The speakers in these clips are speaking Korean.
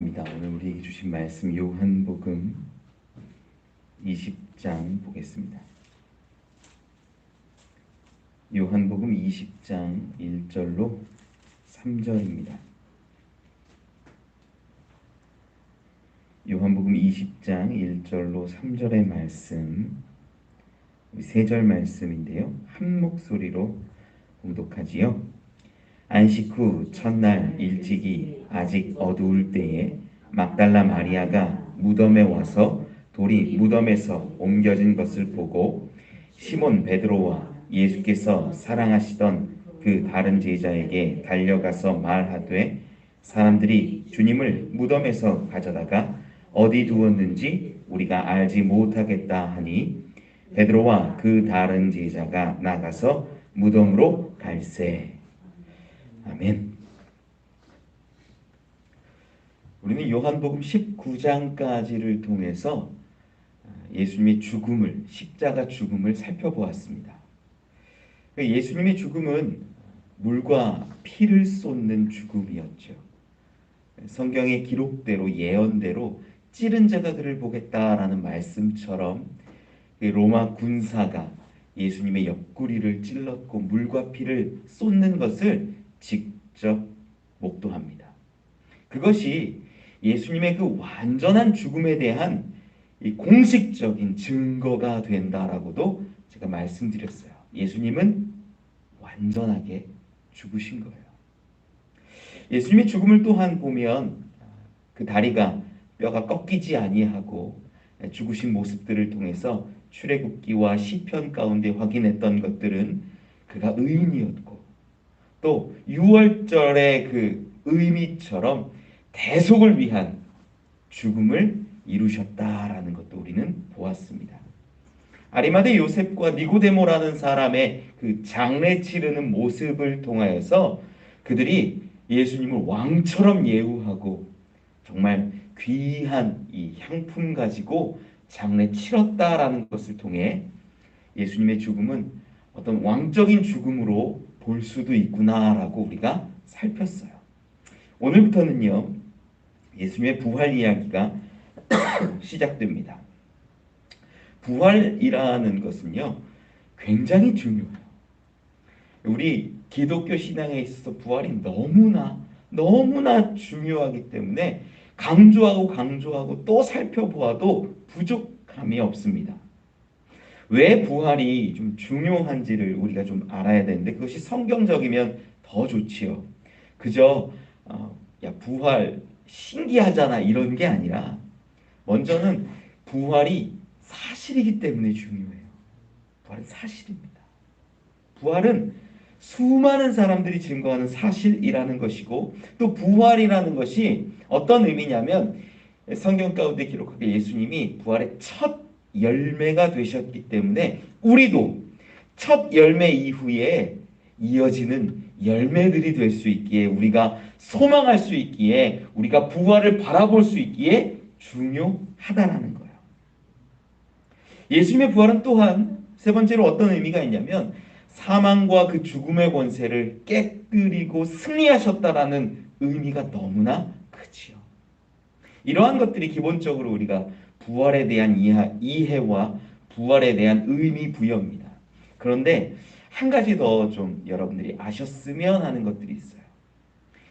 오늘 우리에게 주신 말씀 요한복음 20장 보겠습니다. 요한복음 20장 1절로 3절입니다. 요한복음 20장 1절로 3절의 말씀, 우리 3절 말씀인데요. 한 목소리로 봉독하지요. 안식 후 첫날 일찍이 아직 어두울 때에 막달라 마리아가 무덤에 와서 돌이 무덤에서 옮겨진 것을 보고 시몬 베드로와 예수께서 사랑하시던 그 다른 제자에게 달려가서 말하되 사람들이 주님을 무덤에서 가져다가 어디 두었는지 우리가 알지 못하겠다 하니 베드로와 그 다른 제자가 나가서 무덤으로 갈새. 아멘. 우리는 요한복음 19장까지를 통해서 예수님의 죽음을, 십자가 죽음을 살펴보았습니다. 예수님의 죽음은 물과 피를 쏟는 죽음이었죠. 성경의 기록대로, 예언대로 찌른 자가 그를 보겠다라는 말씀처럼 로마 군사가 예수님의 옆구리를 찔렀고 물과 피를 쏟는 것을 직접 목도합니다. 그것이 예수님의 그 완전한 죽음에 대한 이 공식적인 증거가 된다라고도 제가 말씀드렸어요. 예수님은 완전하게 죽으신 거예요. 예수님의 죽음을 또한 보면 그 다리가 뼈가 꺾이지 아니하고 죽으신 모습들을 통해서 출애굽기와 시편 가운데 확인했던 것들은 그가 의인이었고 또 유월절의 그 의미처럼 대속을 위한 죽음을 이루셨다라는 것도 우리는 보았습니다. 아리마대 요셉과 니고데모라는 사람의 그 장례 치르는 모습을 통하여서 그들이 예수님을 왕처럼 예우하고 정말 귀한 이 향품 가지고 장례 치렀다라는 것을 통해 예수님의 죽음은 어떤 왕적인 죽음으로 볼 수도 있구나라고 우리가 살폈어요. 오늘부터는요, 예수님의 부활 이야기가 시작됩니다. 부활이라는 것은요, 굉장히 중요해요. 우리 기독교 신앙에 있어서 부활이 너무나 중요하기 때문에 강조하고 또 살펴보아도 부족함이 없습니다. 왜 부활이 좀 중요한지를 우리가 좀 알아야 되는데 그것이 성경적이면 더 좋지요. 그저 야 부활 신기하잖아 이런 게 아니라 먼저는 부활이 사실이기 때문에 중요해요. 부활은 사실입니다. 부활은 수많은 사람들이 증거하는 사실이라는 것이고 또 부활이라는 것이 어떤 의미냐면 성경 가운데 기록하게 예수님이 부활의 첫 열매가 되셨기 때문에 우리도 첫 열매 이후에 이어지는 열매들이 될 수 있기에 우리가 소망할 수 있기에 우리가 부활을 바라볼 수 있기에 중요하다라는 거예요. 예수님의 부활은 또한 세 번째로 어떤 의미가 있냐면 사망과 그 죽음의 권세를 깨뜨리고 승리하셨다라는 의미가 너무나 크지요. 이러한 것들이 기본적으로 우리가 부활에 대한 이해와 부활에 대한 의미 부여입니다. 그런데 한 가지 더 좀 여러분들이 아셨으면 하는 것들이 있어요.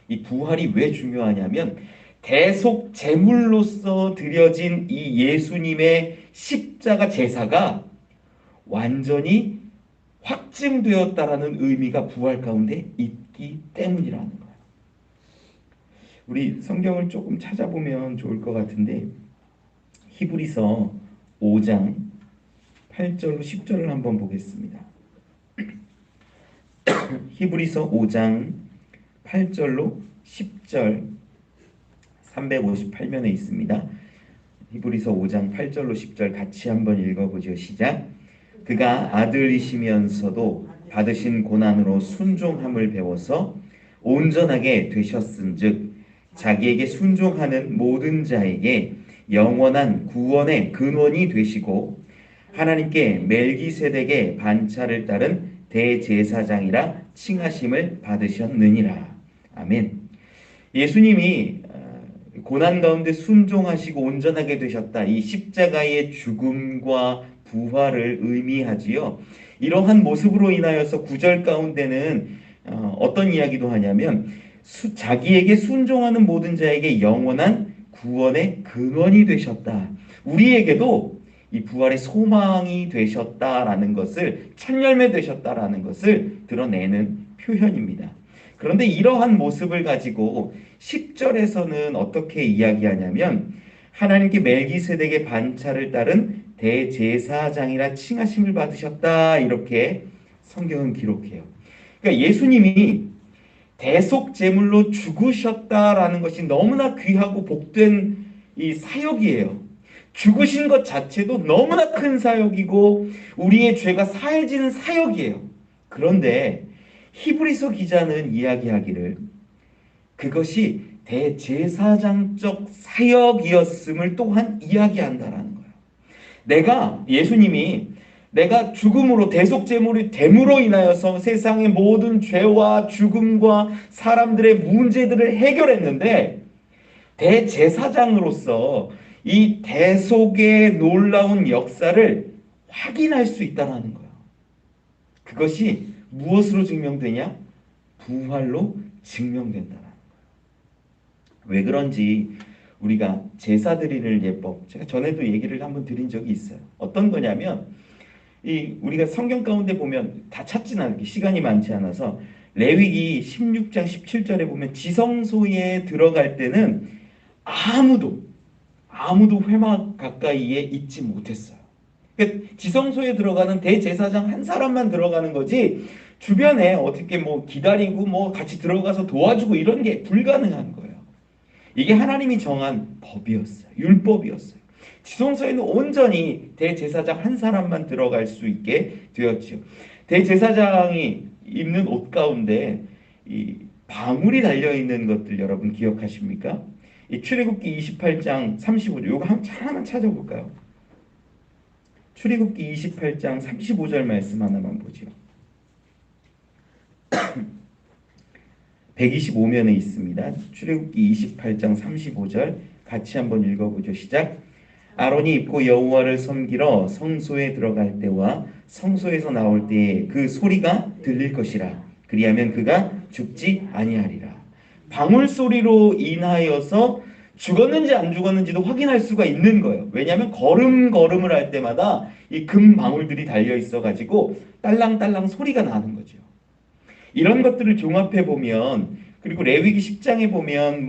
이 부활이 왜 중요하냐면 대속 제물로서 드려진 이 예수님의 십자가 제사가 완전히 확증되었다라는 의미가 부활 가운데 있기 때문이라는 거예요. 우리 성경을 조금 찾아보면 좋을 것 같은데 히브리서 5장 8절로 10절을 한번 보겠습니다. 히브리서 5장 8절로 10절 358면에 있습니다. 히브리서 5장 8절로 10절 같이 한번 읽어보죠. 시작. 그가 아들이시면서도 받으신 고난으로 순종함을 배워서 온전하게 되셨은즉 자기에게 순종하는 모든 자에게 영원한 구원의 근원이 되시고 하나님께 멜기세덱의 반차를 따른 대제사장이라 칭하심을 받으셨느니라. 아멘. 예수님이 고난 가운데 순종하시고 온전하게 되셨다. 이 십자가의 죽음과 부활을 의미하지요. 이러한 모습으로 인하여서 구절 가운데는 어떤 이야기도 하냐면 자기에게 순종하는 모든 자에게 영원한 구원의 근원이 되셨다. 우리에게도 이 부활의 소망이 되셨다라는 것을, 첫 열매 되셨다라는 것을 드러내는 표현입니다. 그런데 이러한 모습을 가지고 10절에서는 어떻게 이야기하냐면 하나님께 멜기세덱의 반차를 따른 대제사장이라 칭하심을 받으셨다, 이렇게 성경은 기록해요. 그러니까 예수님이 대속 제물로 죽으셨다라는 것이 너무나 귀하고 복된 이 사역이에요. 죽으신 것 자체도 너무나 큰 사역이고 우리의 죄가 사해지는 사역이에요. 그런데 히브리서 기자는 이야기하기를 그것이 대제사장적 사역이었음을 또한 이야기한다라는 거예요. 예수님이 내가 죽음으로 대속제물이 됨으로 인하여서 세상의 모든 죄와 죽음과 사람들의 문제들을 해결했는데 대제사장으로서 이 대속의 놀라운 역사를 확인할 수 있다는 거예요. 그것이 무엇으로 증명되냐? 부활로 증명된다는 거예요. 왜 그런지 우리가 제사 드리는 예법, 제가 전에도 얘기를 한번 드린 적이 있어요. 어떤 거냐면 우리가 성경 가운데 보면 다 찾지는 않게 시간이 많지 않아서 레위기 16장 17절에 보면 지성소에 들어갈 때는 아무도 회막 가까이에 있지 못했어요. 그러니까 지성소에 들어가는 대제사장 한 사람만 들어가는 거지 주변에 어떻게 뭐 기다리고 뭐 같이 들어가서 도와주고 이런 게 불가능한 거예요. 이게 하나님이 정한 법이었어요. 율법이었어요. 지성소에는 온전히 대제사장 한 사람만 들어갈 수 있게 되었죠. 대제사장이 입는 옷 가운데 이 방울이 달려 있는 것들 여러분 기억하십니까? 이 출애굽기 28장 35절 요거 하나만 찾아볼까요? 출애굽기 28장 35절 말씀 하나만 보죠. 125면에 있습니다. 출애굽기 28장 35절 같이 한번 읽어보죠. 시작. 아론이 입고 여호와를 섬기러 성소에 들어갈 때와 성소에서 나올 때에 그 소리가 들릴 것이라. 그리하면 그가 죽지 아니하리라. 방울 소리로 인하여서 죽었는지 안 죽었는지도 확인할 수가 있는 거예요. 왜냐하면 걸음걸음을 할 때마다 이 금 방울들이 달려 있어 가지고 딸랑딸랑 소리가 나는 거죠. 이런 것들을 종합해 보면, 그리고 레위기 10장에 보면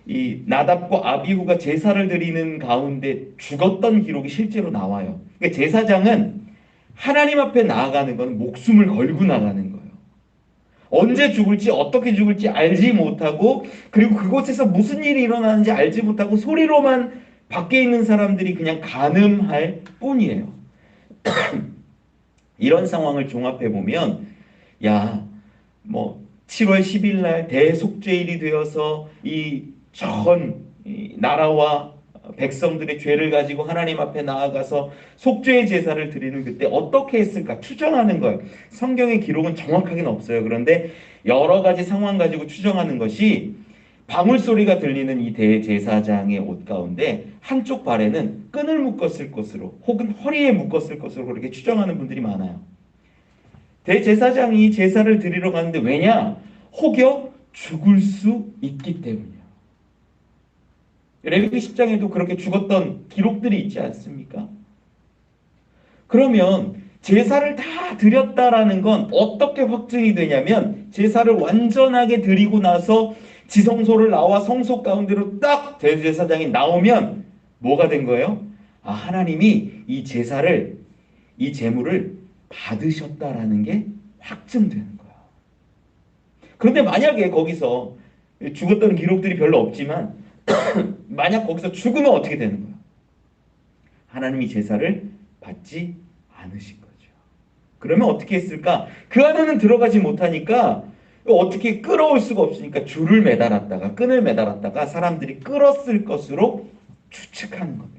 이 나답과 아비후가 제사를 드리는 가운데 죽었던 기록이 실제로 나와요. 그러니까 제사장은 하나님 앞에 나아가는 건 목숨을 걸고 나가는 거예요. 언제 죽을지 어떻게 죽을지 알지 못하고, 그리고 그곳에서 무슨 일이 일어나는지 알지 못하고 소리로만 밖에 있는 사람들이 그냥 간음할 뿐이에요. 이런 상황을 종합해 보면 7월 10일 날 대속죄일이 되어서 전 나라와 백성들의 죄를 가지고 하나님 앞에 나아가서 속죄의 제사를 드리는 그때 어떻게 했을까 추정하는 거예요. 성경의 기록은 정확하게는 없어요. 그런데 여러 가지 상황 가지고 추정하는 것이 방울 소리가 들리는 이 대제사장의 옷 가운데 한쪽 발에는 끈을 묶었을 것으로 혹은 허리에 묶었을 것으로 그렇게 추정하는 분들이 많아요. 대제사장이 제사를 드리러 가는데 왜냐? 혹여 죽을 수 있기 때문이에요. 레위기 10장에도 그렇게 죽었던 기록들이 있지 않습니까? 그러면 제사를 다 드렸다라는 건 어떻게 확증이 되냐면 제사를 완전하게 드리고 나서 지성소를 나와 성소 가운데로 딱 대제사장이 나오면 뭐가 된 거예요? 하나님이 이 제물을 받으셨다라는 게 확증되는 거야. 그런데 만약에 거기서 죽었다는 기록들이 별로 없지만 만약 거기서 죽으면 어떻게 되는 거야? 하나님이 제사를 받지 않으신 거죠. 그러면 어떻게 했을까? 그 안에는 들어가지 못하니까 어떻게 끌어올 수가 없으니까 줄을 매달았다가 끈을 매달았다가 사람들이 끌었을 것으로 추측하는 겁니다.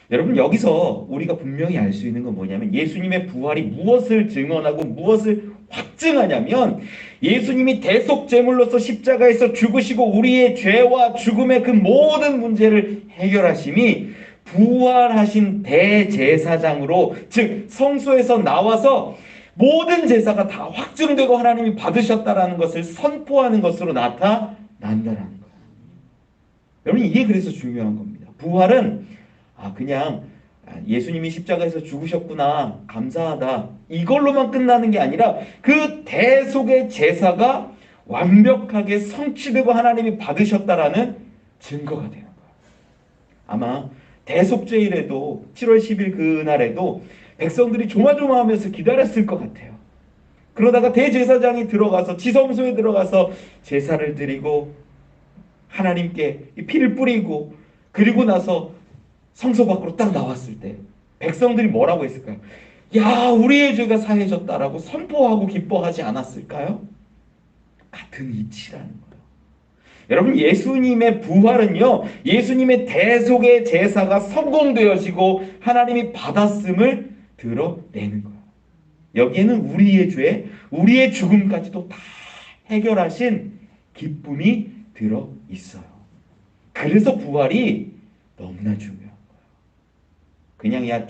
여러분, 여기서 우리가 분명히 알 수 있는 건 뭐냐면 예수님의 부활이 무엇을 증언하고 무엇을 확증하냐면 예수님이 대속제물로서 십자가에서 죽으시고 우리의 죄와 죽음의 그 모든 문제를 해결하심이 부활하신 대제사장으로, 즉 성소에서 나와서 모든 제사가 다 확증되고 하나님이 받으셨다라는 것을 선포하는 것으로 나타난다라는 거예요. 여러분, 이게 그래서 중요한 겁니다. 부활은 그냥 예수님이 십자가에서 죽으셨구나, 감사하다, 이걸로만 끝나는 게 아니라 그 대속의 제사가 완벽하게 성취되고 하나님이 받으셨다라는 증거가 되는 거예요. 아마 대속죄일에도 7월 10일 그날에도 백성들이 조마조마하면서 기다렸을 것 같아요. 그러다가 대제사장이 들어가서 지성소에 들어가서 제사를 드리고 하나님께 피를 뿌리고 그리고 나서 성소 밖으로 딱 나왔을 때 백성들이 뭐라고 했을까요? 야, 우리의 죄가 사해졌다라고 선포하고 기뻐하지 않았을까요? 같은 이치라는 거예요. 여러분, 예수님의 부활은요, 예수님의 대속의 제사가 성공되어지고 하나님이 받았음을 드러내는 거예요. 여기에는 우리의 죄, 우리의 죽음까지도 다 해결하신 기쁨이 들어 있어요. 그래서 부활이 너무나 중요한 거예요. 그냥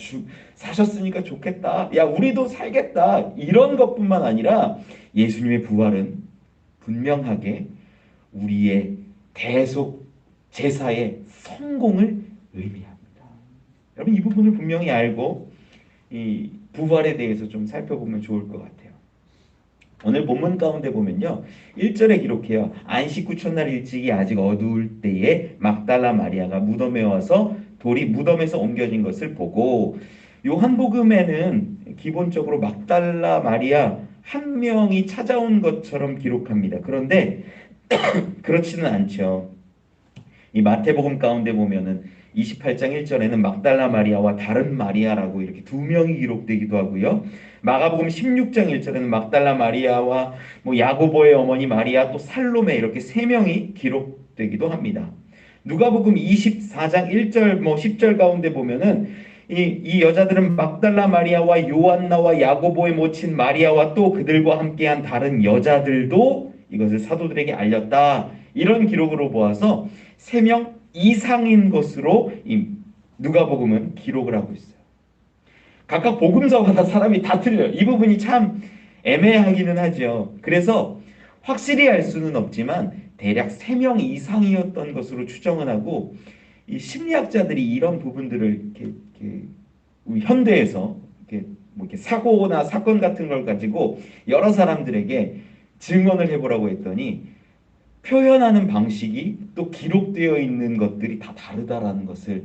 사셨으니까 좋겠다, 야 우리도 살겠다, 이런 것뿐만 아니라 예수님의 부활은 분명하게 우리의 대속 제사의 성공을 의미합니다. 여러분, 이 부분을 분명히 알고 이 부활에 대해서 좀 살펴보면 좋을 것 같아요. 오늘 본문 가운데 보면요, 1절에 기록해요. 안식 후 첫날 일찍이 아직 어두울 때에 막달라 마리아가 무덤에 와서 돌이 무덤에서 옮겨진 것을 보고, 요한복음에는 기본적으로 막달라 마리아 한 명이 찾아온 것처럼 기록합니다. 그런데 그렇지는 않죠. 이 마태복음 가운데 보면은 28장 1절에는 막달라 마리아와 다른 마리아라고 이렇게 두 명이 기록되기도 하고요. 마가복음 16장 1절에는 막달라 마리아와 야고보의 어머니 마리아, 또 살로메, 이렇게 세 명이 기록되기도 합니다. 누가복음 24장 1절 10절 가운데 보면은 이 여자들은 막달라 마리아와 요한나와 야고보의 모친 마리아와 또 그들과 함께한 다른 여자들도 이것을 사도들에게 알렸다, 이런 기록으로 보아서 3명 이상인 것으로 이 누가복음은 기록을 하고 있어요. 각각 복음서마다 사람이 다 틀려요. 이 부분이 참 애매하기는 하죠. 그래서 확실히 알 수는 없지만 대략 3명 이상이었던 것으로 추정을 하고, 이 심리학자들이 이런 부분들을 우리 현대에서 이렇게 사고나 사건 같은 걸 가지고 여러 사람들에게 증언을 해보라고 했더니 표현하는 방식이 또 기록되어 있는 것들이 다 다르다라는 것을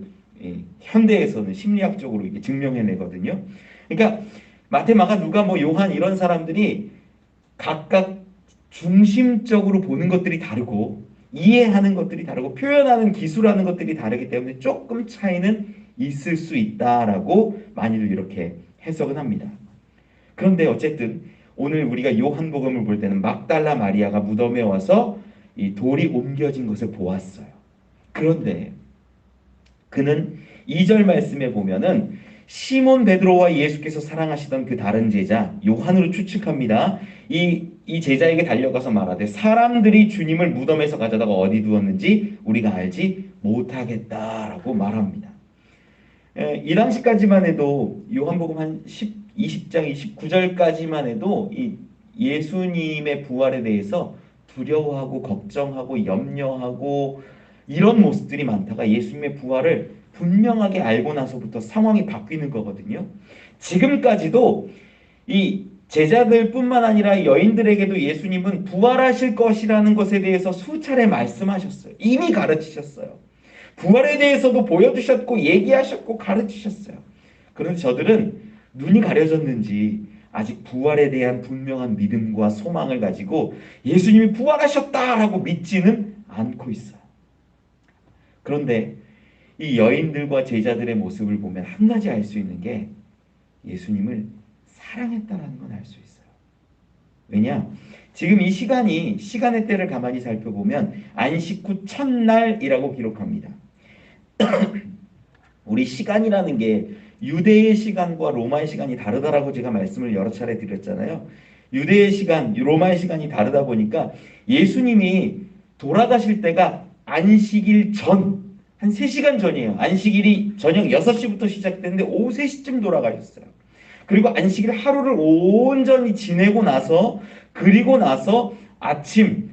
현대에서는 심리학적으로 이게 증명해내거든요. 그러니까 마태, 마가, 누가, 요한, 이런 사람들이 각각 중심적으로 보는 것들이 다르고 이해하는 것들이 다르고 표현하는 기술하는 것들이 다르기 때문에 조금 차이는 있을 수 있다라고 많이들 이렇게 해석은 합니다. 그런데 어쨌든 오늘 우리가 요한복음을 볼 때는 막달라 마리아가 무덤에 와서 이 돌이 옮겨진 것을 보았어요. 그런데 그는 2절 말씀에 보면은 시몬 베드로와 예수께서 사랑하시던 그 다른 제자 요한으로 추측합니다. 이 제자에게 달려가서 말하되 사람들이 주님을 무덤에서 가져다가 어디 두었는지 우리가 알지 못하겠다라고 말합니다. 이 당시까지만 해도 요한복음 한 20장 29절까지만 해도 이 예수님의 부활에 대해서 두려워하고 걱정하고 염려하고 이런 모습들이 많다가 예수님의 부활을 분명하게 알고 나서부터 상황이 바뀌는 거거든요. 지금까지도 이 제자들뿐만 아니라 여인들에게도 예수님은 부활하실 것이라는 것에 대해서 수차례 말씀하셨어요. 이미 가르치셨어요. 부활에 대해서도 보여주셨고 얘기하셨고 가르치셨어요. 그런데 저들은 눈이 가려졌는지 아직 부활에 대한 분명한 믿음과 소망을 가지고 예수님이 부활하셨다라고 믿지는 않고 있어요. 그런데 이 여인들과 제자들의 모습을 보면 한 가지 알 수 있는 게 예수님을 사랑했다라는 건 알 수 있어요. 왜냐? 지금 이 시간의 때를 가만히 살펴보면 안식 후 첫날이라고 기록합니다. 우리 시간이라는 게 유대의 시간과 로마의 시간이 다르다라고 제가 말씀을 여러 차례 드렸잖아요. 유대의 시간, 로마의 시간이 다르다 보니까 예수님이 돌아가실 때가 안식일 전, 한 3시간 전이에요. 안식일이 저녁 6시부터 시작됐는데 오후 3시쯤 돌아가셨어요. 그리고 안식일 하루를 온전히 지내고 나서, 그리고 나서 아침,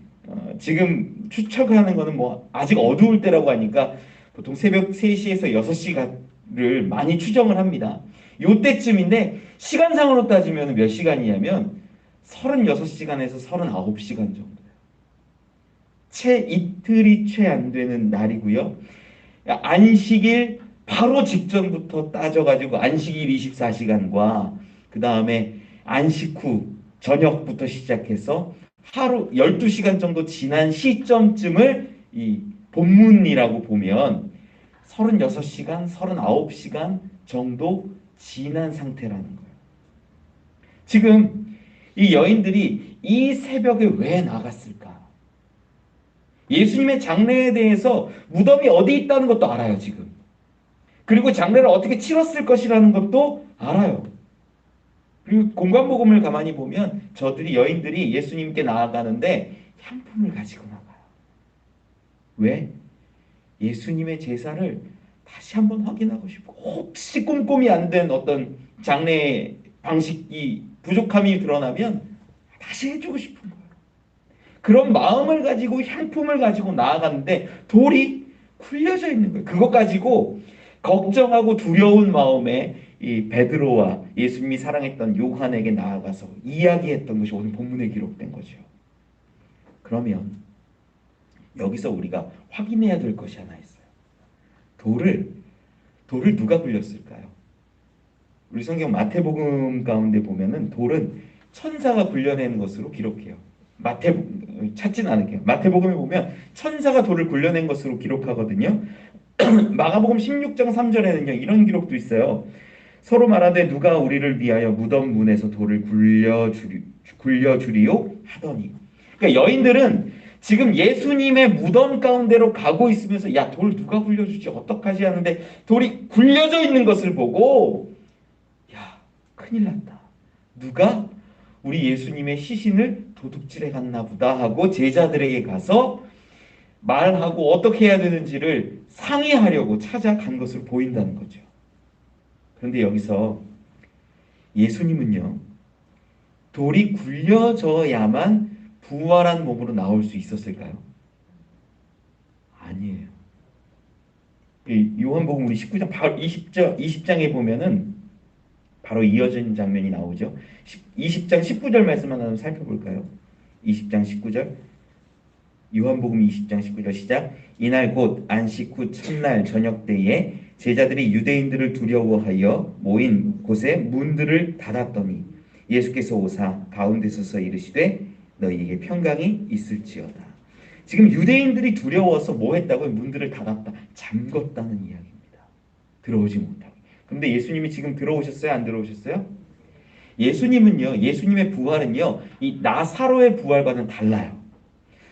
지금 추측하는 거는 뭐 아직 어두울 때라고 하니까 보통 새벽 3시에서 6시를 많이 추정을 합니다. 요때쯤인데 시간상으로 따지면 몇 시간이냐면 36시간에서 39시간 정도. 이틀이 채 안 되는 날이고요. 안식일 바로 직전부터 따져가지고 안식일 24시간과 그 다음에 안식 후 저녁부터 시작해서 하루 12시간 정도 지난 시점쯤을 이 본문이라고 보면 36시간, 39시간 정도 지난 상태라는 거예요. 지금 이 여인들이 이 새벽에 왜 나갔을까? 예수님의 장례에 대해서 무덤이 어디 있다는 것도 알아요, 지금. 그리고 장례를 어떻게 치렀을 것이라는 것도 알아요. 그리고 공관복음을 가만히 보면 저들이 여인들이 예수님께 나아가는데 향품을 가지고 나가요. 왜? 예수님의 제사를 다시 한번 확인하고 싶고 혹시 꼼꼼히 안 된 어떤 장례 방식이 부족함이 드러나면 다시 해주고 싶은 거예요. 그런 마음을 가지고 향품을 가지고 나아갔는데 돌이 굴려져 있는 거예요. 그것 가지고 걱정하고 두려운 마음에 이 베드로와 예수님이 사랑했던 요한에게 나아가서 이야기했던 것이 오늘 본문에 기록된 거죠. 그러면 여기서 우리가 확인해야 될 것이 하나 있어요. 돌을 누가 굴렸을까요? 우리 성경 마태복음 가운데 보면은 돌은 천사가 굴려낸 것으로 기록해요. 찾진 않을게요. 마태복음에 보면 천사가 돌을 굴려낸 것으로 기록하거든요. 마가복음 16장 3절에는요 이런 기록도 있어요. 서로 말하되 누가 우리를 위하여 무덤 문에서 돌을 굴려주리요 하더니. 그러니까 여인들은 지금 예수님의 무덤 가운데로 가고 있으면서 야, 돌 누가 굴려주지 어떡하지 하는데 돌이 굴려져 있는 것을 보고 야, 큰일 났다. 누가 우리 예수님의 시신을 도둑질해 갔나 보다 하고 제자들에게 가서 말하고 어떻게 해야 되는지를 상의하려고 찾아간 것으로 보인다는 거죠. 그런데 여기서 예수님은요, 돌이 굴려져야만 부활한 몸으로 나올 수 있었을까요? 아니에요. 요한복음 우리 19장, 20장에 보면은 바로 이어진 장면이 나오죠. 20장 19절 말씀만 한번 살펴볼까요? 20장 19절. 요한복음 20장 19절 시작. 이날 곧 안식 후 첫날 저녁 때에 제자들이 유대인들을 두려워하여 모인 곳에 문들을 닫았더니 예수께서 오사 가운데 서서 이르시되 너희에게 평강이 있을지어다. 지금 유대인들이 두려워서 뭐 했다고요? 문들을 닫았다. 잠궜다는 이야기입니다. 들어오지 못하게. 근데 예수님이 지금 들어오셨어요? 안 들어오셨어요? 예수님은요, 예수님의 부활은요, 이 나사로의 부활과는 달라요.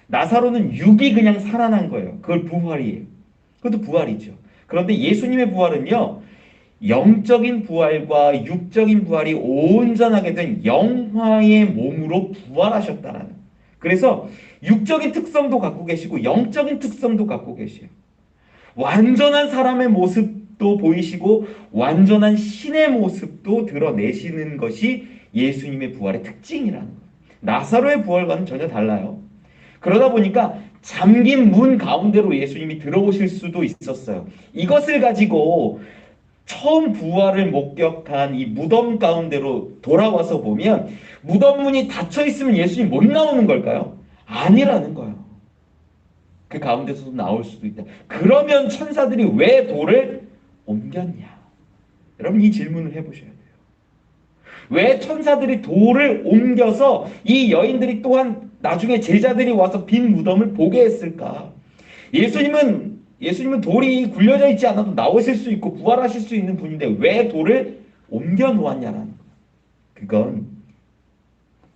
나사로는 육이 그냥 살아난 거예요. 그걸 부활이에요. 그것도 부활이죠. 그런데 예수님의 부활은요, 영적인 부활과 육적인 부활이 온전하게 된 영화의 몸으로 부활하셨다라는. 그래서 육적인 특성도 갖고 계시고 영적인 특성도 갖고 계세요. 완전한 사람의 모습도 보이시고 완전한 신의 모습도 드러내시는 것이 예수님의 부활의 특징이라는 거예요. 나사로의 부활과는 전혀 달라요. 그러다 보니까 잠긴 문 가운데로 예수님이 들어오실 수도 있었어요. 이것을 가지고 처음 부활을 목격한 이 무덤 가운데로 돌아와서 보면 무덤 문이 닫혀 있으면 예수님 못 나오는 걸까요? 아니라는 거예요. 그 가운데서도 나올 수도 있다. 그러면 천사들이 왜 돌을 옮겼냐? 여러분 이 질문을 해보셔야 돼요. 왜 천사들이 돌을 옮겨서 이 여인들이 또한 나중에 제자들이 와서 빈 무덤을 보게 했을까? 예수님은 돌이 굴려져 있지 않아도 나오실 수 있고 부활하실 수 있는 분인데 왜 돌을 옮겨 놓았냐라는 거예요. 그건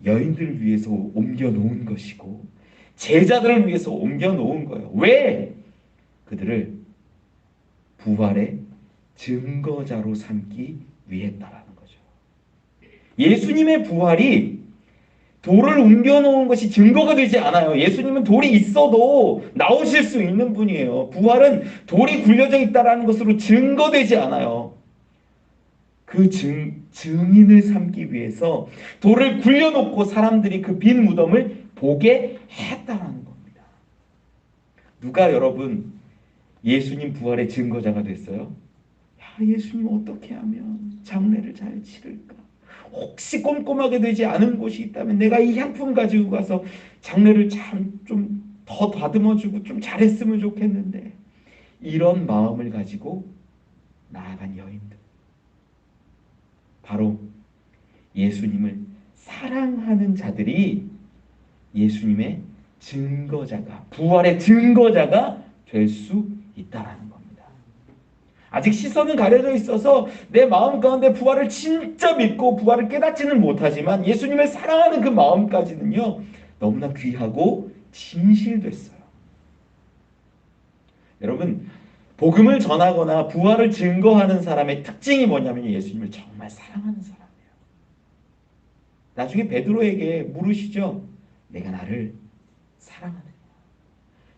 여인들을 위해서 옮겨 놓은 것이고 제자들을 위해서 옮겨 놓은 거예요. 왜? 그들을 부활의 증거자로 삼기 위했다라는 거죠. 예수님의 부활이 돌을 옮겨놓은 것이 증거가 되지 않아요. 예수님은 돌이 있어도 나오실 수 있는 분이에요. 부활은 돌이 굴려져 있다는 것으로 증거되지 않아요. 그 증인을 삼기 위해서 돌을 굴려놓고 사람들이 그 빈 무덤을 보게 했다는 겁니다. 누가 여러분 예수님 부활의 증거자가 됐어요? 야, 예수님 어떻게 하면 장례를 잘 치를까? 혹시 꼼꼼하게 되지 않은 곳이 있다면 내가 이 향품 가지고 가서 장례를 참 좀 더 다듬어주고 좀 잘했으면 좋겠는데, 이런 마음을 가지고 나아간 여인들, 바로 예수님을 사랑하는 자들이 예수님의 증거자가, 부활의 증거자가 될 수 있다라는 겁니다. 아직 시선은 가려져 있어서 내 마음 가운데 부활을 진짜 믿고 부활을 깨닫지는 못하지만 예수님을 사랑하는 그 마음까지는요, 너무나 귀하고 진실됐어요. 여러분, 복음을 전하거나 부활을 증거하는 사람의 특징이 뭐냐면 예수님을 정말 사랑하는 사람이에요. 나중에 베드로에게 물으시죠. 내가 나를 사랑하느냐?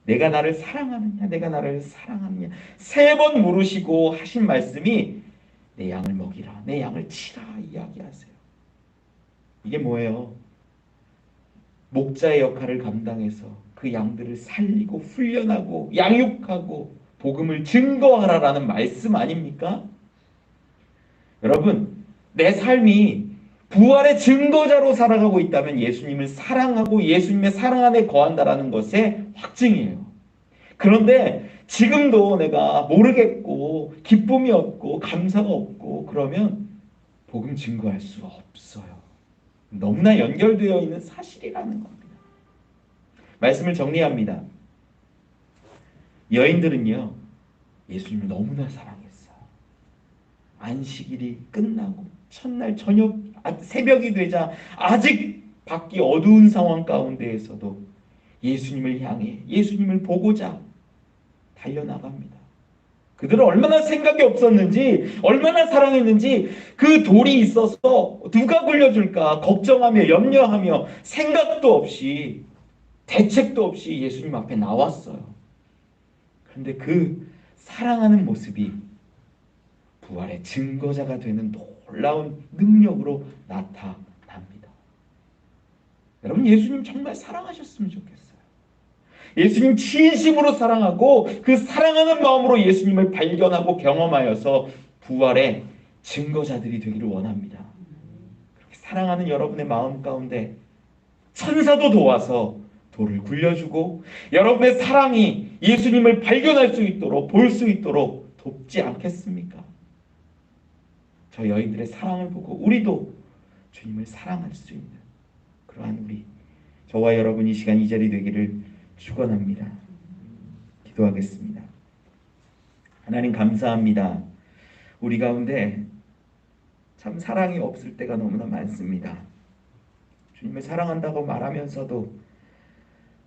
내가 나를 사랑하느냐? 내가 나를 사랑하느냐? 3번 물으시고 하신 말씀이 내 양을 먹이라, 내 양을 치라 이야기하세요. 이게 뭐예요? 목자의 역할을 감당해서 그 양들을 살리고 훈련하고 양육하고 복음을 증거하라라는 말씀 아닙니까? 여러분, 내 삶이 부활의 증거자로 살아가고 있다면 예수님을 사랑하고 예수님의 사랑 안에 거한다라는 것의 확증이에요. 그런데 지금도 내가 모르겠고 기쁨이 없고 감사가 없고 그러면 복음 증거할 수 없어요. 너무나 연결되어 있는 사실이라는 겁니다. 말씀을 정리합니다. 여인들은요, 예수님을 너무나 사랑했어요. 안식일이 끝나고 첫날 저녁 새벽이 되자 아직 밖이 어두운 상황 가운데에서도 예수님을 향해 예수님을 보고자 달려나갑니다. 그들은 얼마나 생각이 없었는지, 얼마나 사랑했는지, 그 돌이 있어서 누가 굴려줄까 걱정하며 염려하며 생각도 없이 대책도 없이 예수님 앞에 나왔어요. 그런데 그 사랑하는 모습이 부활의 증거자가 되는 놀라운 능력으로 나타납니다. 여러분, 예수님 정말 사랑하셨으면 좋겠어요. 예수님 진심으로 사랑하고 그 사랑하는 마음으로 예수님을 발견하고 경험하여서 부활의 증거자들이 되기를 원합니다. 그렇게 사랑하는 여러분의 마음 가운데 천사도 도와서 돌을 굴려주고 여러분의 사랑이 예수님을 발견할 수 있도록 볼 수 있도록 돕지 않겠습니까? 저 여인들의 사랑을 보고 우리도 주님을 사랑할 수 있는 그러한 우리, 저와 여러분 이 시간 이 자리 되기를 축원합니다. 기도하겠습니다. 하나님 감사합니다. 우리 가운데 참 사랑이 없을 때가 너무나 많습니다. 주님을 사랑한다고 말하면서도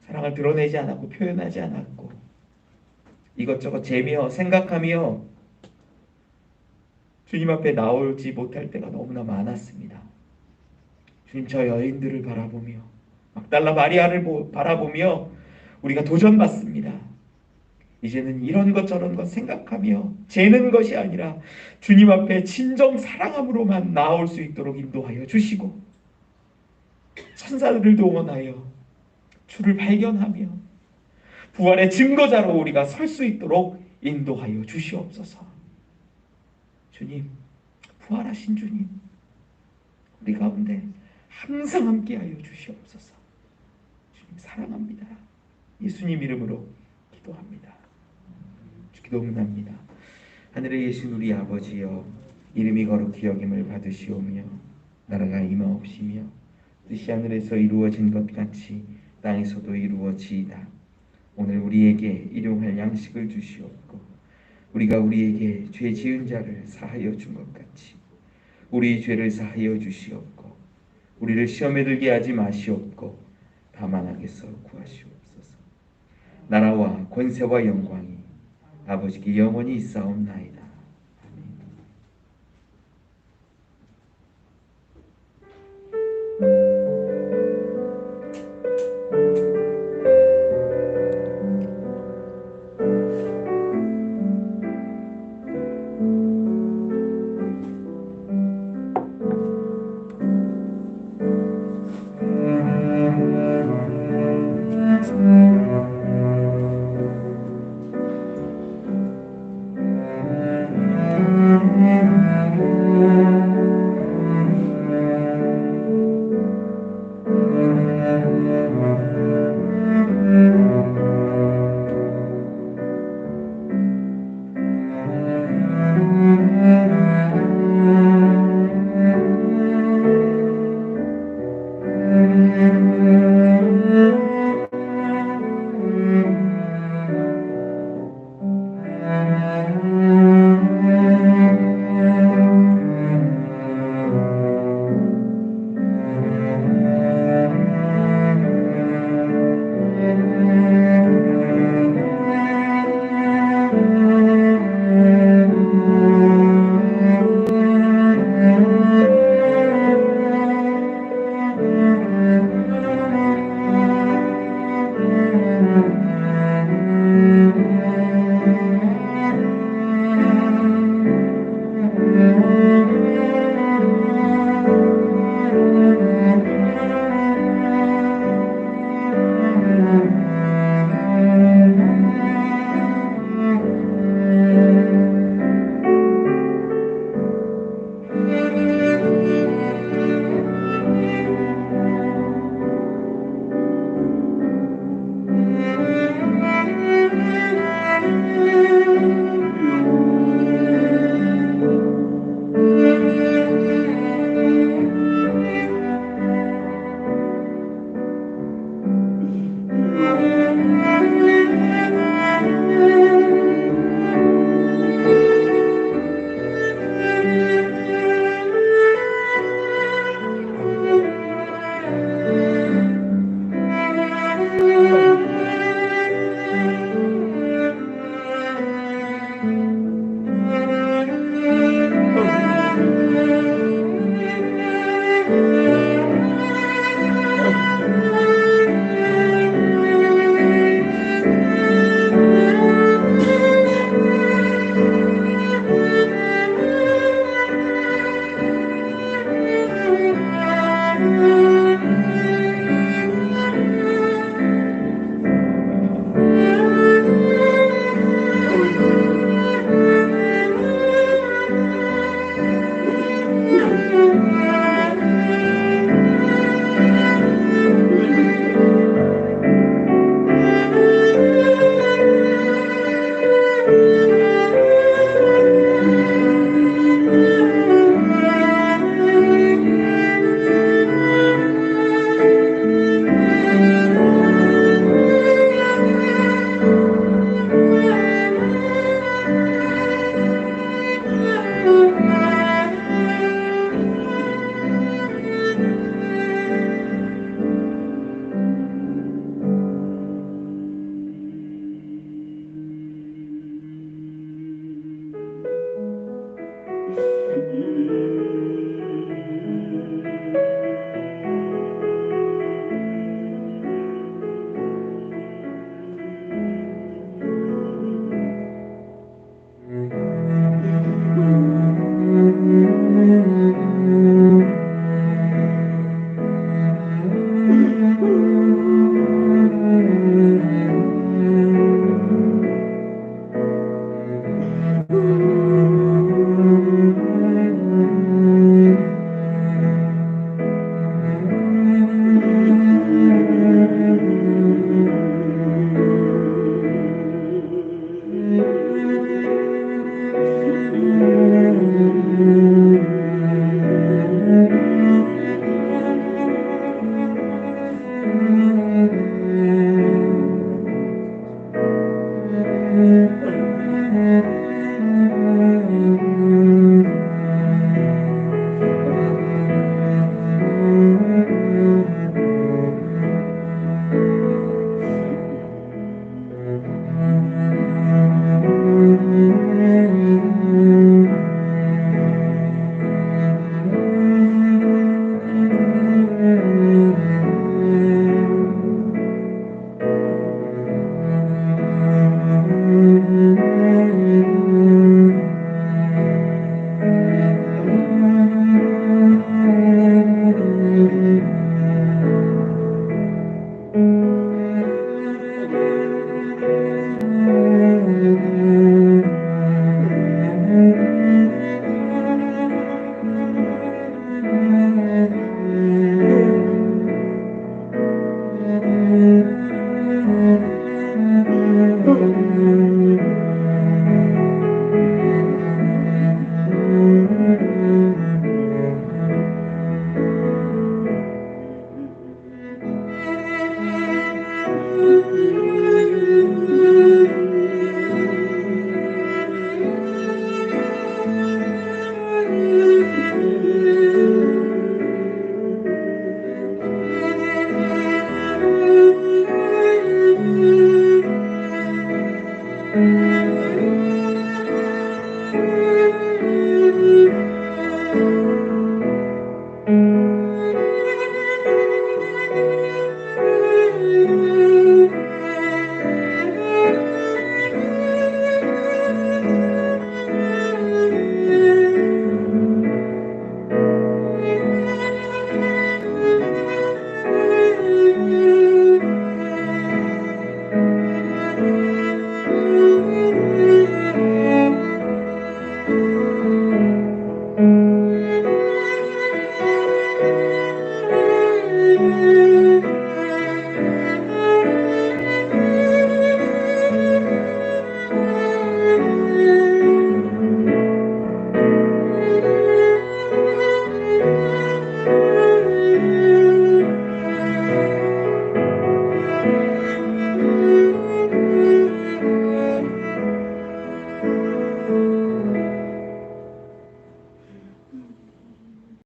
사랑을 드러내지 않았고 표현하지 않았고 이것저것 재며 생각하며 주님 앞에 나오지 못할 때가 너무나 많았습니다. 주님, 저 여인들을 바라보며 막달라 마리아를 바라보며 우리가 도전받습니다. 이제는 이런 것 저런 것 생각하며 재는 것이 아니라 주님 앞에 진정 사랑함으로만 나올 수 있도록 인도하여 주시고 천사들을 동원하여 주를 발견하며 부활의 증거자로 우리가 설 수 있도록 인도하여 주시옵소서. 주님, 부활하신 주님, 우리 가운데 항상 함께하여 주시옵소서. 주님 사랑합니다. 예수님 이름으로 기도합니다. 기도문합니다. 하늘에 계신 우리 아버지여, 이름이 거룩히 여김을 받으시오며 나라가 임하옵시며 뜻이 하늘에서 이루어진 것 같이 땅에서도 이루어지이다. 오늘 우리에게 일용할 양식을 주시옵고 우리가 우리에게 죄 지은 자를 사하여 준 것 같이 우리 죄를 사하여 주시옵고 우리를 시험에 들게 하지 마시옵고 다만 악에서 구하시옵소서. 나라와 권세와 영광이 아버지께 영원히 있사옵나이다. 아멘.